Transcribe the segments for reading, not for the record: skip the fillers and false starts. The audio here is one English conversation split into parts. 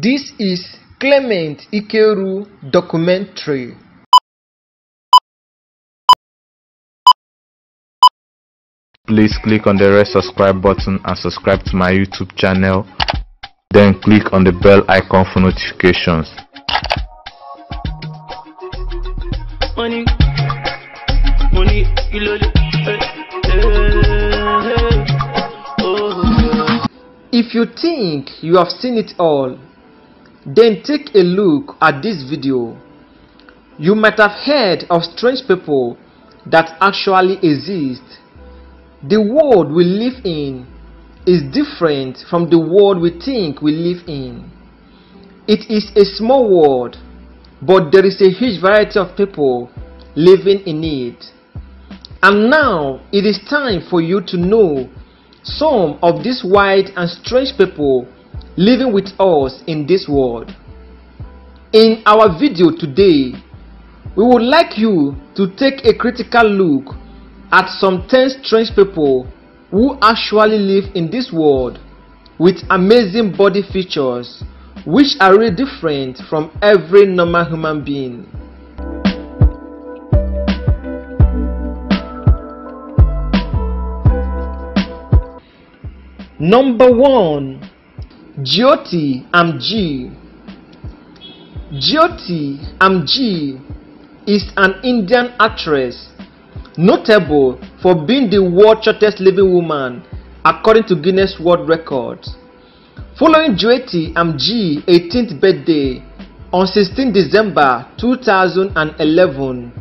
This is Clement Ikeru documentary. Please click on the red subscribe button and subscribe to my YouTube channel. Then click on the bell icon for notifications. Money, If you think you have seen it all, then take a look at this video. You might have heard of strange people that actually exist. The world we live in is different from the world we think we live in. It is a small world, but there is a huge variety of people living in it. And now it is time for you to know some of these wild and strange people living with us in this world. In our video today, we would like you to take a critical look at some 10 strange people who actually live in this world with amazing body features which are really different from every normal human being. Number 1. Jyoti Amji. Jyoti Amji is an Indian actress notable for being the world's shortest living woman according to Guinness World Records. Following Jyoti Amji's 18th birthday on 16 December 2011,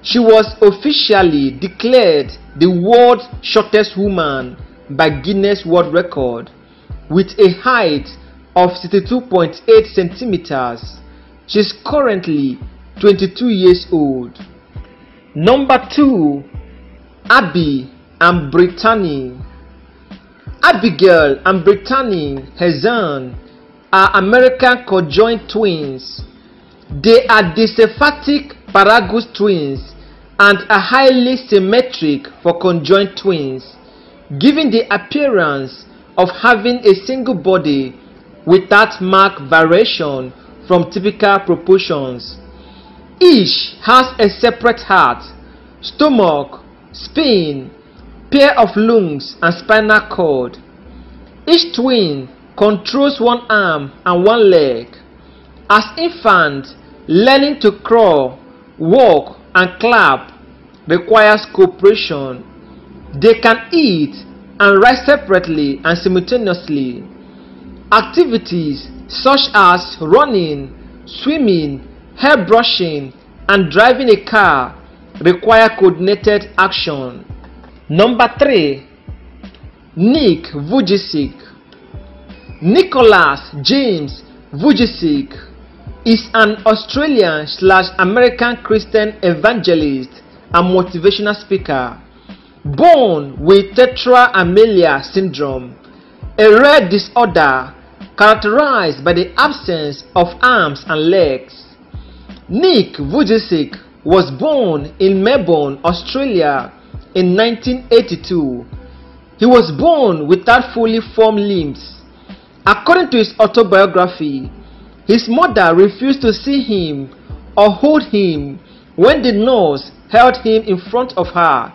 she was officially declared the world's shortest woman by Guinness World Record with a height of 62.8 centimeters. She is currently 22 years old. Number 2. Abby and Brittany. Abigail and Brittany Hazan are American conjoined twins. They are disymphatic Paragus twins and are highly symmetric for conjoined twins, giving the appearance of having a single body without marked variation from typical proportions. Each has a separate heart, stomach, spine, pair of lungs and spinal cord. Each twin controls one arm and one leg. As infants, learning to crawl, walk and clap requires cooperation. They can eat and ride separately and simultaneously. Activities such as running, swimming, hair brushing, and driving a car require coordinated action. Number 3. Nick Vujicic. Nicholas James Vujicic is an Australian/American Christian evangelist and motivational speaker. Born with tetra amelia syndrome, a rare disorder characterized by the absence of arms and legs. Nick Vujicic was born in Melbourne, Australia in 1982. He was born without fully formed limbs. According to his autobiography, his mother refused to see him or hold him when the nurse held him in front of her,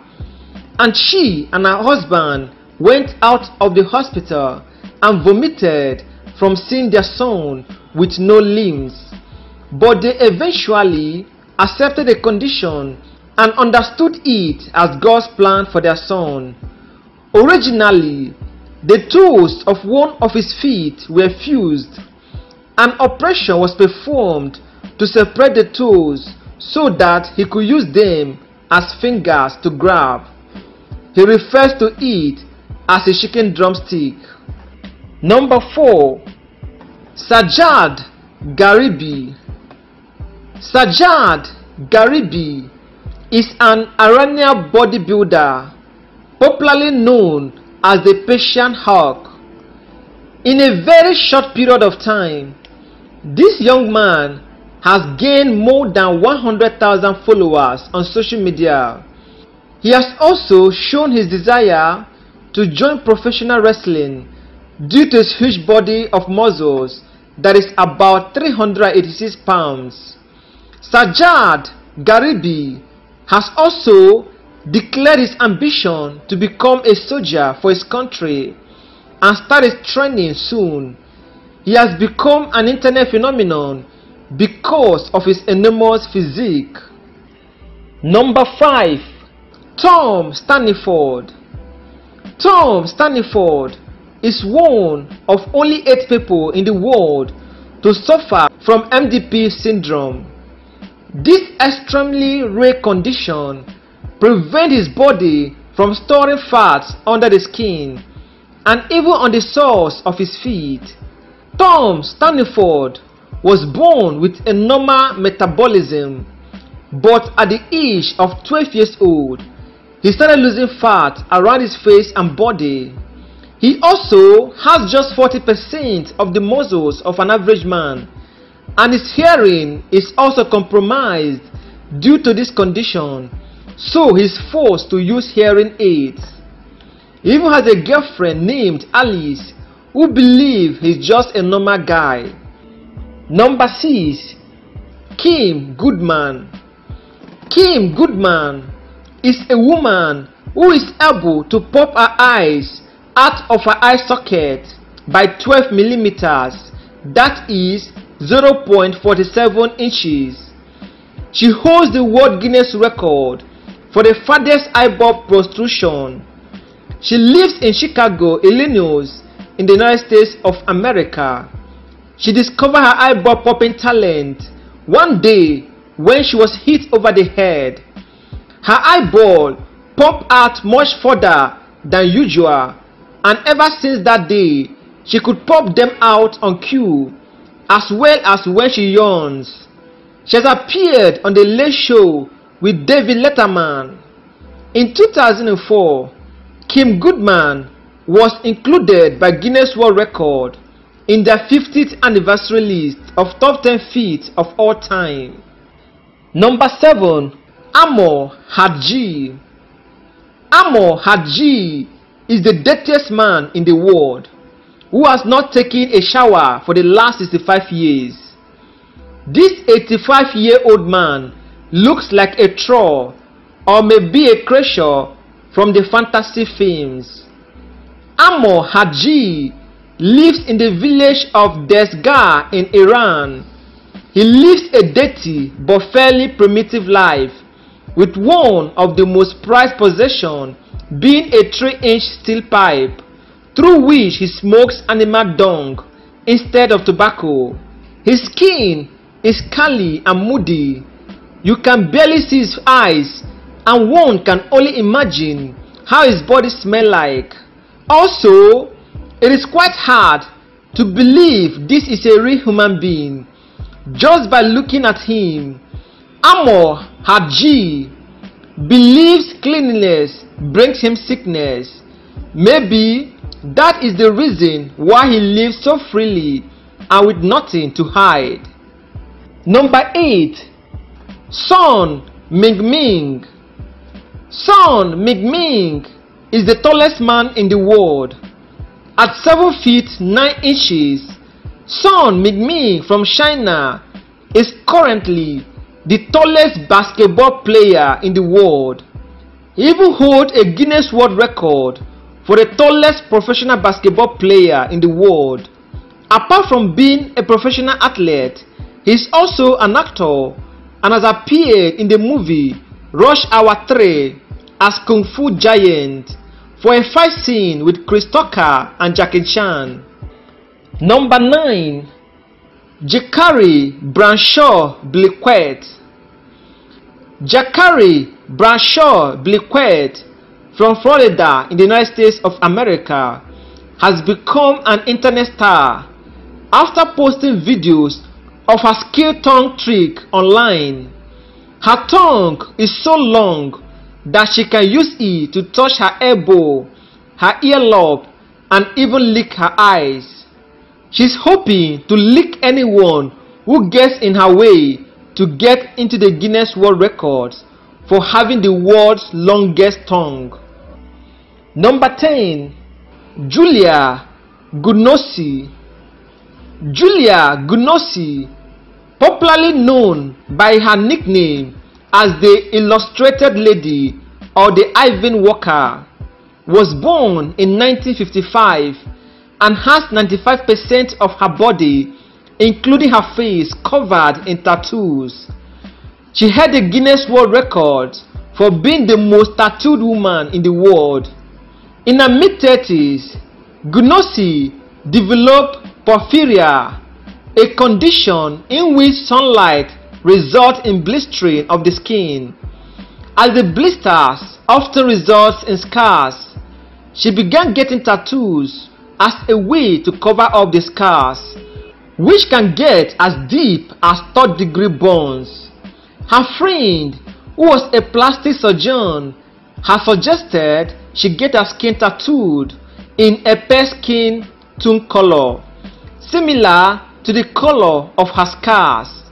and she and her husband went out of the hospital and vomited from seeing their son with no limbs. But they eventually accepted the condition and understood it as God's plan for their son. Originally, the toes of one of his feet were fused. An operation was performed to separate the toes so that he could use them as fingers to grab. He refers to it as a chicken drumstick. Number 4. Sajjad Garibi. Sajjad Garibi is an Iranian bodybuilder, popularly known as the Persian Hulk. In a very short period of time, this young man has gained more than 100,000 followers on social media. He has also shown his desire to join professional wrestling due to his huge body of muscles that is about 386 pounds. Sajjad Garibi has also declared his ambition to become a soldier for his country and start his training soon. He has become an internet phenomenon because of his enormous physique. Number 5. Tom Staniford. Tom Staniford is one of only 8 people in the world to suffer from MDP syndrome. This extremely rare condition prevents his body from storing fats under the skin and even on the soles of his feet. Tom Staniford was born with a normal metabolism, but at the age of 12 years old, he started losing fat around his face and body. He also has just 40% of the muscles of an average man, and his hearing is also compromised due to this condition, so he is forced to use hearing aids. He even has a girlfriend named Alice who believes he's just a normal guy. Number 6. Kim Goodman. Kim Goodman is a woman who is able to pop her eyes out of her eye socket by 12 millimeters, that is 0.47 inches. She holds the World Guinness record for the farthest eyeball protrusion. She lives in Chicago, Illinois, in the United States of America. She discovered her eyeball popping talent one day when she was hit over the head. Her eyeball popped out much further than usual, and ever since that day, she could pop them out on cue, as well as when she yawns. She has appeared on The Late Show with David Letterman. In 2004, Kim Goodman was included by Guinness World Record in their 50th anniversary list of top 10 feats of all time. Number 7. Amor Hadji. Amor Hadji is the dirtiest man in the world who has not taken a shower for the last 65 years. This 85-year-old man looks like a troll or maybe a creature from the fantasy films. Amor Hadji lives in the village of Desgar in Iran. He lives a dirty but fairly primitive life, with one of the most prized possessions being a 3-inch steel pipe through which he smokes animal dung instead of tobacco. His skin is scaly and moody. You can barely see his eyes, and one can only imagine how his body smells like. Also, it is quite hard to believe this is a real human being just by looking at him. Amor Hadji believes cleanliness brings him sickness. Maybe that is the reason why he lives so freely and with nothing to hide. Number 8. Son Mingming. Son Mingming is the tallest man in the world. At 7 feet 9 inches, Son Mingming from China is currently the tallest basketball player in the world. He even holds a Guinness World Record for the tallest professional basketball player in the world. Apart from being a professional athlete, he is also an actor and has appeared in the movie Rush Hour 3 as Kung Fu Giant for a fight scene with Chris Tucker and Jackie Chan. Number 9. Jakari Branshaw Bliquet. Jakari Branshaw Bliquet from Florida in the United States of America has become an internet star after posting videos of her skill tongue trick online. Her tongue is so long that she can use it to touch her elbow, her earlobe, and even lick her eyes. She's hoping to lick anyone who gets in her way to get into the Guinness World Records for having the world's longest tongue. Number 10. Julia Gudnosy. Julia Gunossi, popularly known by her nickname as the Illustrated Lady or the Ivan Walker, was born in 1955 and has 95% of her body, including her face, covered in tattoos. She had a Guinness World Record for being the most tattooed woman in the world. In her mid-30s, Gunossi developed porphyria, a condition in which sunlight results in blistering of the skin. As the blisters often result in scars, she began getting tattoos as a way to cover up the scars, which can get as deep as third-degree burns. Her friend, who was a plastic surgeon, had suggested she get her skin tattooed in a pale skin tone color, similar to the color of her scars.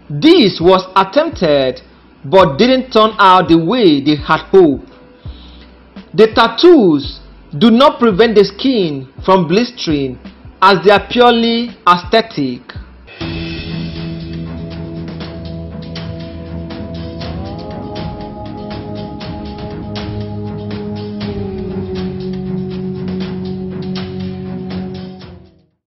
This was attempted but didn't turn out the way they had hoped. The tattoos do not prevent the skin from blistering, as they are purely aesthetic.